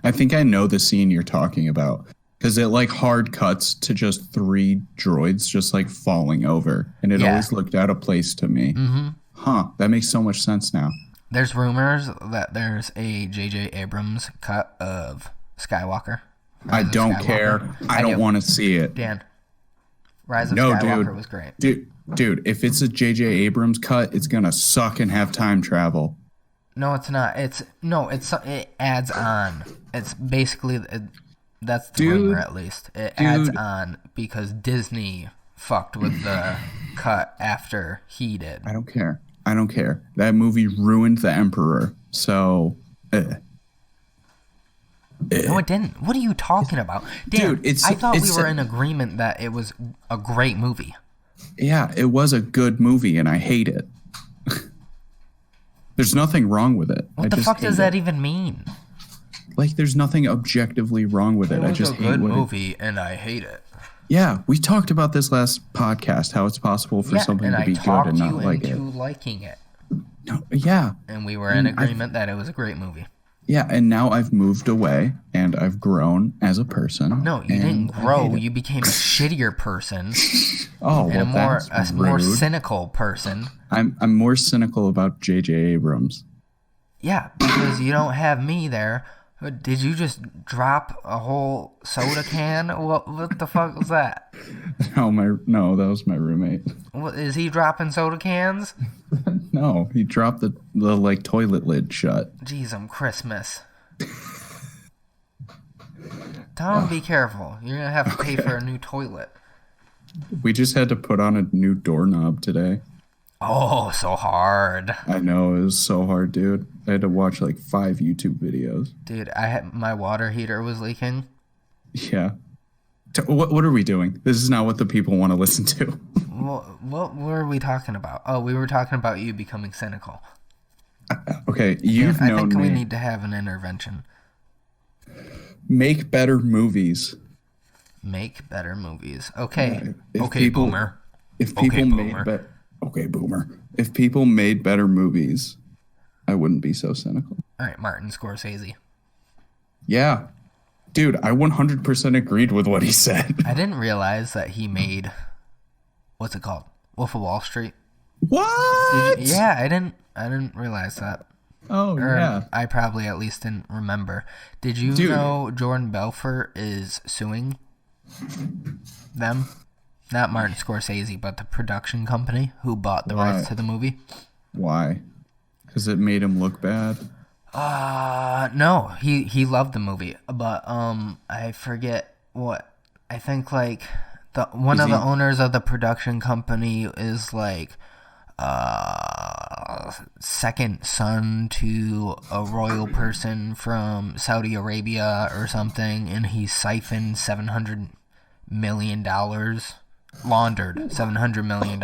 I think I know the scene you're talking about, because it like hard cuts to just 3 droids just like falling over, and it always looked out of place to me. That makes so much sense now. There's rumors that there's a J.J. Abrams cut of Skywalker. I don't care. I don't want to see it. Dan, Rise of Skywalker was great. Dude, if it's a J.J. Abrams cut, it's gonna suck and have time travel. No, it's not. It adds on. It's basically that's the rumor, at least. It adds on because Disney fucked with the cut after he did. I don't care. That movie ruined the Emperor. So. No, it didn't. What are you talking about? Dan, dude, I thought we were in agreement that it was a great movie. Yeah, it was a good movie, and I hate it. There's nothing wrong with it. What the fuck does that even mean? Like, there's nothing objectively wrong with it. I just hate it. It was a good movie, and I hate it. Yeah, we talked about this last podcast, how it's possible for something to be good and not like it. And I talked you into liking it. No, yeah. And we were in agreement that it was a great movie. Yeah, and now I've moved away and I've grown as a person. No, you didn't grow. You became a shittier person. Oh, and well, a more cynical person. I'm more cynical about J.J. Abrams. Yeah, because you don't have me there. Did you just drop a whole soda can? What the fuck was that? No, that was my roommate. What, is he dropping soda cans? No, he dropped the like toilet lid shut. Jeez, I'm Christmas. Tell him be careful. You're gonna have to pay for a new toilet. We just had to put on a new doorknob today. Oh, so hard. I know, it was so hard, dude. I had to watch like 5 YouTube videos. Dude, my water heater was leaking. Yeah. What are we doing? This is not what the people want to listen to. What were we talking about? Oh, we were talking about you becoming cynical. Okay, you've known me. I think we need to have an intervention. Make better movies. Make better movies. Okay. Boomer. If people boomer. If people made better movies, I wouldn't be so cynical. All right, Martin Scorsese. Yeah. Dude, I 100% agreed with what he said. I didn't realize that he made, what's it called? Wolf of Wall Street. What? Yeah, I didn't realize that. Oh, yeah. I probably at least didn't remember. Did you know Jordan Belfort is suing them? Not Martin Scorsese, but the production company who bought the rights to the movie. Why? Because it made him look bad? No, he loved the movie, but I forget what. I think like one of the owners of the production company is like second son to a royal person from Saudi Arabia or something, and he siphoned $700 million, laundered $700 million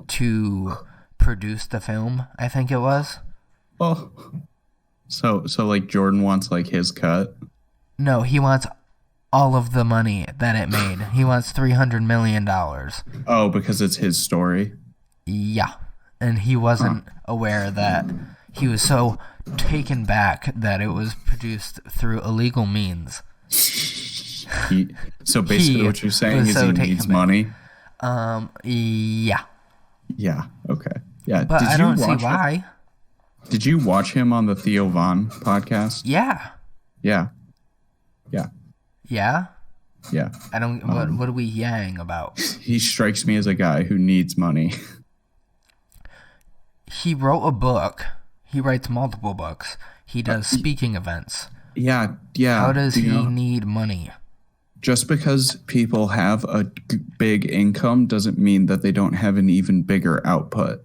to produce the film, I think it was. Oh, so like Jordan wants like his cut? No, he wants all of the money that it made. He wants $300 million. Oh, because it's his story? Yeah, and he wasn't aware that he was so taken back that it was produced through illegal means. So basically what you're saying is he needs money? Yeah. Yeah, okay. Yeah, but I don't see why. Did you watch him on the Theo Von podcast? Yeah. Yeah. I don't. What are we yang about? He strikes me as a guy who needs money. He wrote a book. He writes multiple books. He does speaking events. Yeah. How does he need money? Just because people have a big income doesn't mean that they don't have an even bigger output.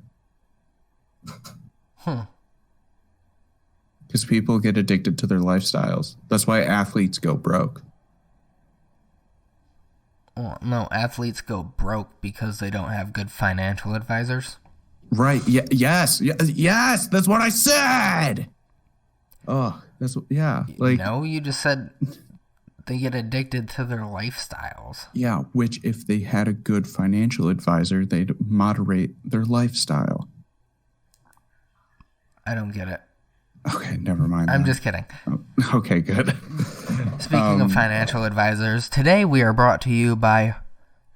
Because people get addicted to their lifestyles. That's why athletes go broke. Well, no, athletes go broke because they don't have good financial advisors. Right. Yeah. Yes. That's what I said. Oh, Like, no, you just said they get addicted to their lifestyles. Yeah. Which, if they had a good financial advisor, they'd moderate their lifestyle. I don't get it. Okay, never mind. I'm just kidding. Oh, okay, good. Speaking of financial advisors, today we are brought to you by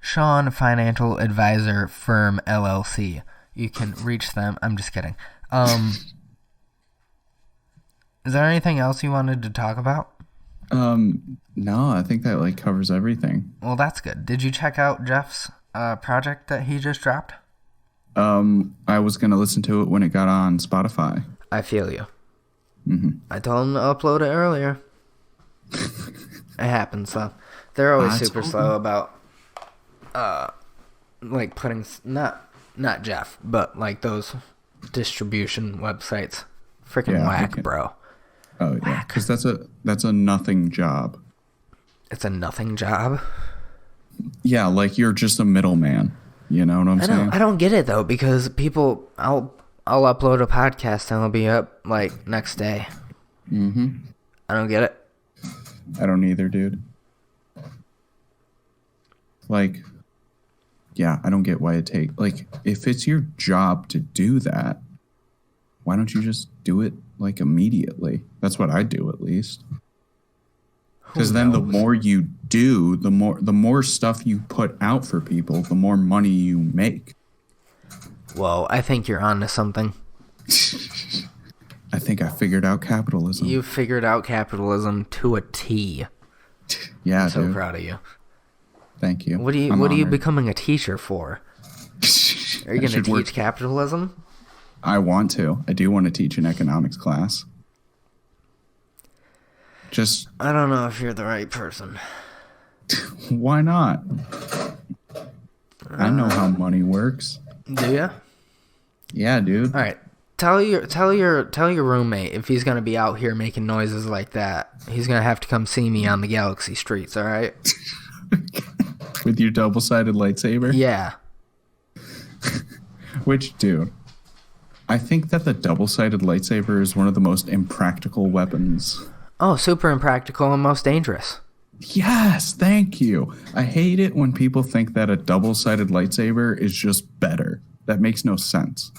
Sean Financial Advisor Firm LLC. You can reach them. I'm just kidding. Is there anything else you wanted to talk about? No, I think that like covers everything. Well, that's good. Did you check out Jeff's project that he just dropped? I was gonna listen to it when it got on Spotify. I feel you. Mm-hmm. I told him to upload it earlier. It happens though. They're always super slow about like putting not Jeff, but like those distribution websites. Freaking whack, bro. Oh yeah, because that's a nothing job. It's a nothing job. Yeah, like you're just a middleman. You know what I'm saying? I don't get it though, because people, I'll upload a podcast and it'll be up like next day. Mm-hmm. I don't get it. I don't either, dude. Like, yeah, I don't get why it takes, like, if it's your job to do that, why don't you just do it like immediately? That's what I do, at least. Because then the more you do, the more stuff you put out for people, the more money you make. Whoa, I think you're onto something. I think I figured out capitalism. You figured out capitalism to a T. Yeah, I'm so dude. proud of you. Thank you. What are you becoming a teacher for? Are you going to teach capitalism? I want to. I do want to teach an economics class. I don't know if you're the right person. Why not? I know how money works. Do you? Yeah, dude. All right. Tell your roommate if he's gonna be out here making noises like that, he's gonna have to come see me on the Galaxy streets. All right. With your double-sided lightsaber. Yeah. Which, dude? I think that the double-sided lightsaber is one of the most impractical weapons. Oh, super impractical and most dangerous. Yes, thank you. I hate it when people think that a double-sided lightsaber is just better. That makes no sense.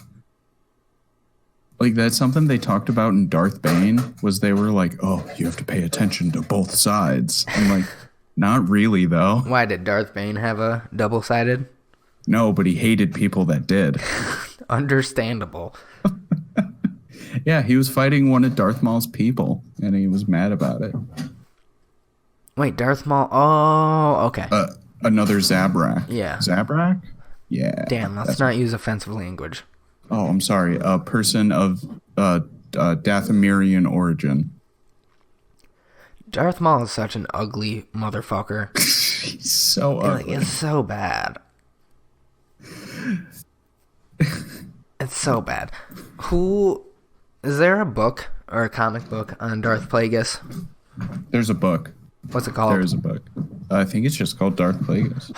Like, that's something they talked about in Darth Bane, was they were like, oh, you have to pay attention to both sides. I'm like, not really, though. Why did Darth Bane have a double-sided? No, but he hated people that did. Understandable. Yeah, he was fighting one of Darth Maul's people, and he was mad about it. Wait, Darth Maul? Oh, okay. Another Zabrak. Yeah. Zabrak? Yeah. Damn, let's not use offensive language. Oh, I'm sorry. A person of Dathomirian origin. Darth Maul is such an ugly motherfucker. He's so ugly. It's so bad. It's so bad. Is there a book or a comic book on Darth Plagueis? There's a book. What's it called? There is a book. I think it's just called Darth Plagueis.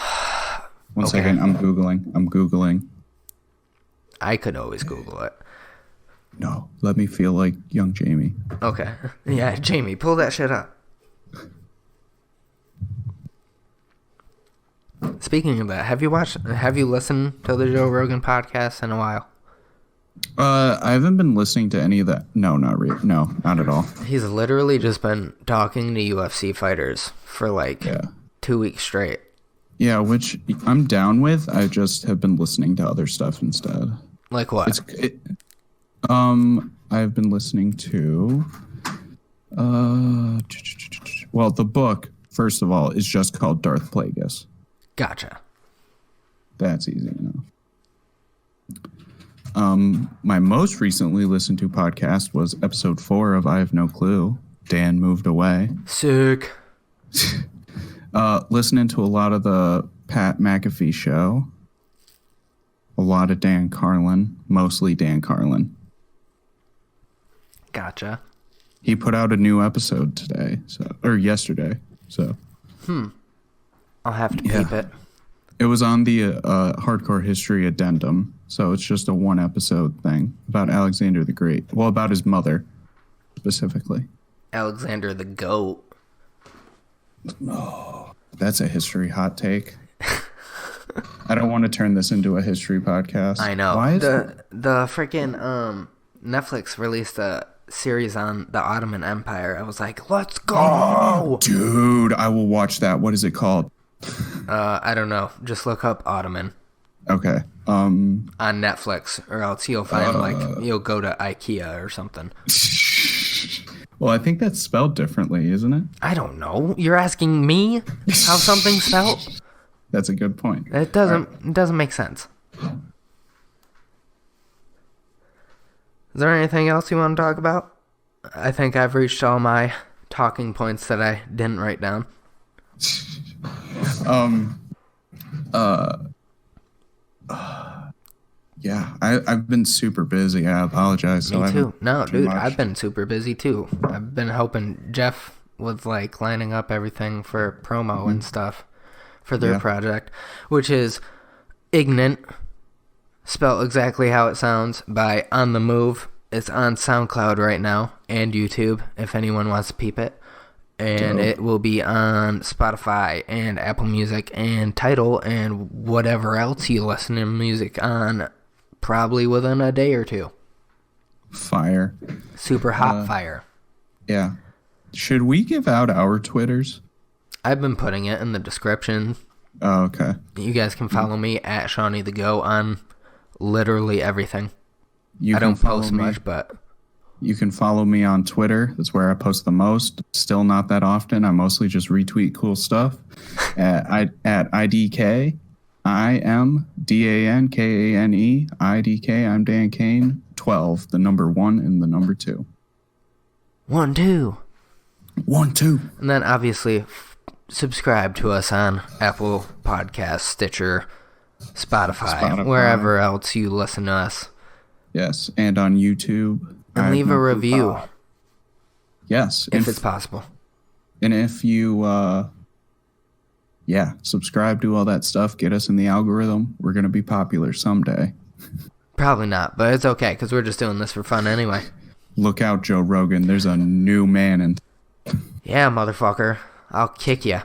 One second. I'm Googling. I could always Google it. No, let me feel like young Jamie. Okay. Yeah, Jamie, pull that shit up. Speaking of that, have you listened to the Joe Rogan podcast in a while? I haven't been listening to any of that. No, not really. No, not at all. He's literally just been talking to UFC fighters for 2 weeks straight. Yeah, which I'm down with. I just have been listening to other stuff instead. Like what? I've been listening to well, the book, first of all, is just called Darth Plagueis. Gotcha. That's easy enough. My most recently listened to podcast was episode 4 of I Have No Clue. Dan moved away. Sick. Listening to a lot of the Pat McAfee show. A lot of Dan Carlin, mostly Dan Carlin. Gotcha. He put out a new episode yesterday. I'll have to keep it. It was on the Hardcore History Addendum, so it's just a 1-episode thing about Alexander the Great. Well, about his mother, specifically. Alexander the Goat. No, that's a history hot take. I don't want to turn this into a history podcast. I know. Why is the freaking Netflix released a series on the Ottoman Empire. I was like, let's go! Dude, I will watch that. What is it called? I don't know. Just look up Ottoman. Okay. On Netflix, or else you'll find you'll go to IKEA or something. Well, I think that's spelled differently, isn't it? I don't know. You're asking me how something's spelled? That's a good point. It doesn't make sense. Is there anything else you want to talk about? I think I've reached all my talking points that I didn't write down. Yeah, I've been super busy. I apologize. Me too. No, dude, I've been super busy too. I've been helping Jeff with lining up everything for promo and stuff for their project, which is Ignant, spelled exactly how it sounds, by On The Move. It's on SoundCloud right now and YouTube if anyone wants to peep it. And it will be on Spotify and Apple Music and Tidal and whatever else you listen to music on probably within a day or two. Fire. Super hot fire. Yeah. Should we give out our Twitters? I've been putting it in the description. Oh, okay. You guys can follow me at Shawnee the Go on literally everything. I don't post much, but... You can follow me on Twitter. That's where I post the most. Still not that often. I mostly just retweet cool stuff. at IDK. I am DANKANE. IDK. I'm Dan Kane. 12. The number 1 and the number 2. 1, 2. 1, 2. And then obviously subscribe to us on Apple Podcasts, Stitcher, Spotify, wherever else you listen to us. Yes, and on YouTube. And leave a review. Yes. If it's possible. And if you, subscribe to all that stuff, get us in the algorithm, we're going to be popular someday. Probably not, but it's okay, because we're just doing this for fun anyway. Look out, Joe Rogan. There's a new man in... Yeah, motherfucker. I'll kick you.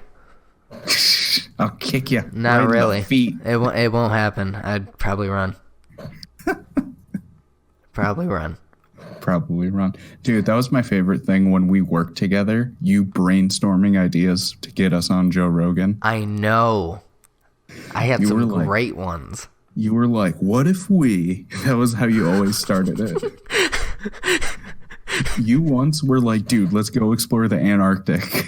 I'll kick you. Not right really. In the feet. It won't happen. I'd probably run. Probably run. Dude, that was my favorite thing when we worked together. You brainstorming ideas to get us on Joe Rogan. I know. I had some great ones. You were like, what if we... That was how you always started it. You once were like, dude, let's go explore the Antarctic.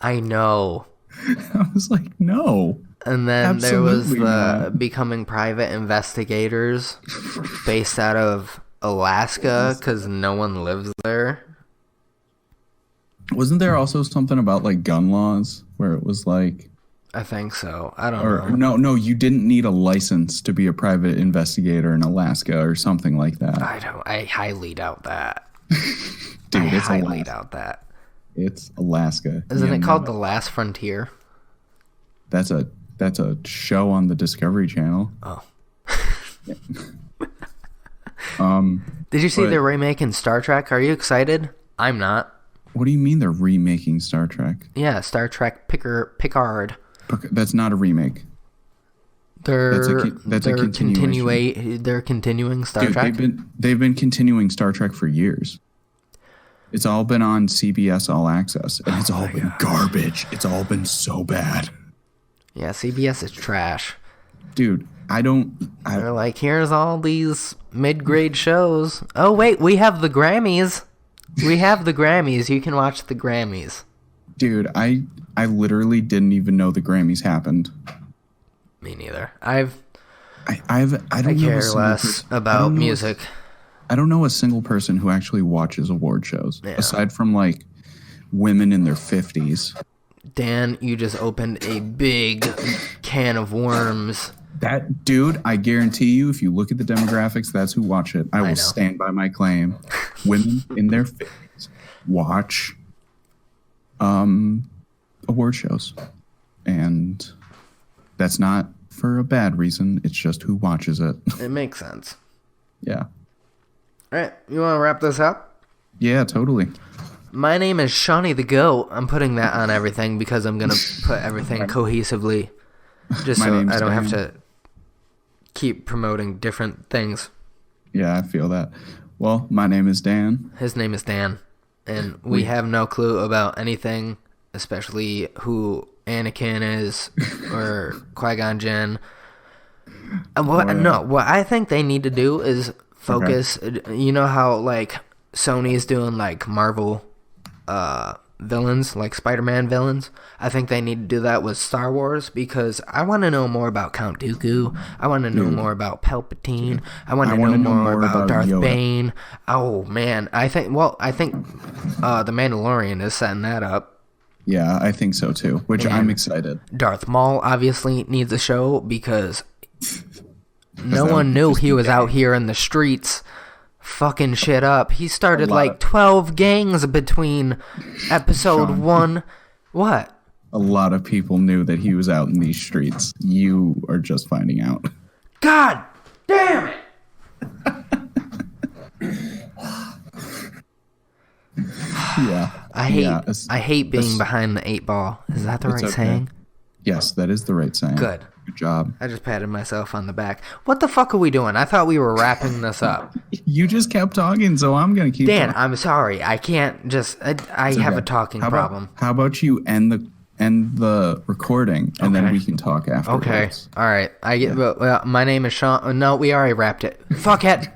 I know. I was like, no. And then there was the becoming private investigators based out of Alaska because no one lives there. Wasn't there also something about like gun laws where it was like... I think so. I don't know. No, you didn't need a license to be a private investigator in Alaska or something like that. I highly doubt that. Dude, it's highly doubt that. It's Alaska. Isn't it called The Last Frontier? That's a show on the Discovery Channel. Oh. Did you see they're remaking Star Trek? Are you excited? I'm not. What do you mean they're remaking Star Trek? Yeah, Star Trek Picard. That's not a remake. That's a continuation. They're continuing Star Trek. They've been continuing Star Trek for years. It's all been on CBS All Access, and it's all been garbage. It's all been so bad. Yeah, CBS is trash. Dude, they're like, here's all these mid-grade shows. Oh, wait, we have the Grammys. You can watch the Grammys. Dude, I literally didn't even know the Grammys happened. Me neither. I care less about music. I don't know a single person who actually watches award shows, aside from like women in their 50s. Dan, you just opened a big can of worms. That dude, I guarantee you, if you look at the demographics, that's who watch it. I will stand by my claim. Women in their 50s watch award shows. And that's not for a bad reason. It's just who watches it. It makes sense. Yeah. All right. You want to wrap this up? Yeah, totally. My name is Shawnee the Goat. I'm putting that on everything because I'm going to put everything cohesively just so I don't have to keep promoting different things. Yeah, I feel that. Well, my name is Dan. His name is Dan. And we have no clue about anything, especially who Anakin is or Qui-Gon Jinn. What I think they need to do is focus. Okay. You know how like Sony's doing like Marvel villains, like Spider-Man villains? I think they need to do that with Star Wars because I want to know more about Count Dooku. I want to know more about Palpatine. I want to know more about Darth Bane. Oh man, I think The Mandalorian is setting that up. Yeah, I think so too, which I'm excited. Darth Maul obviously needs a show because no one knew he was out here in the streets fucking shit up. He started like 12 gangs between episode 1. What? A lot of people knew that he was out in these streets. You are just finding out. God damn it! Yeah. I hate being behind the 8 ball. Is that the right saying? Yes, that is the right saying. Good. Good job. I just patted myself on the back. What the fuck are we doing? I thought we were wrapping this up. You just kept talking, so I'm gonna keep. Dan, talking. I'm sorry. I can't just. I have a talking problem. How about you end the recording and then we can talk afterwards? Okay. All right. Well, my name is Sean. No, we already wrapped it. Fuck it.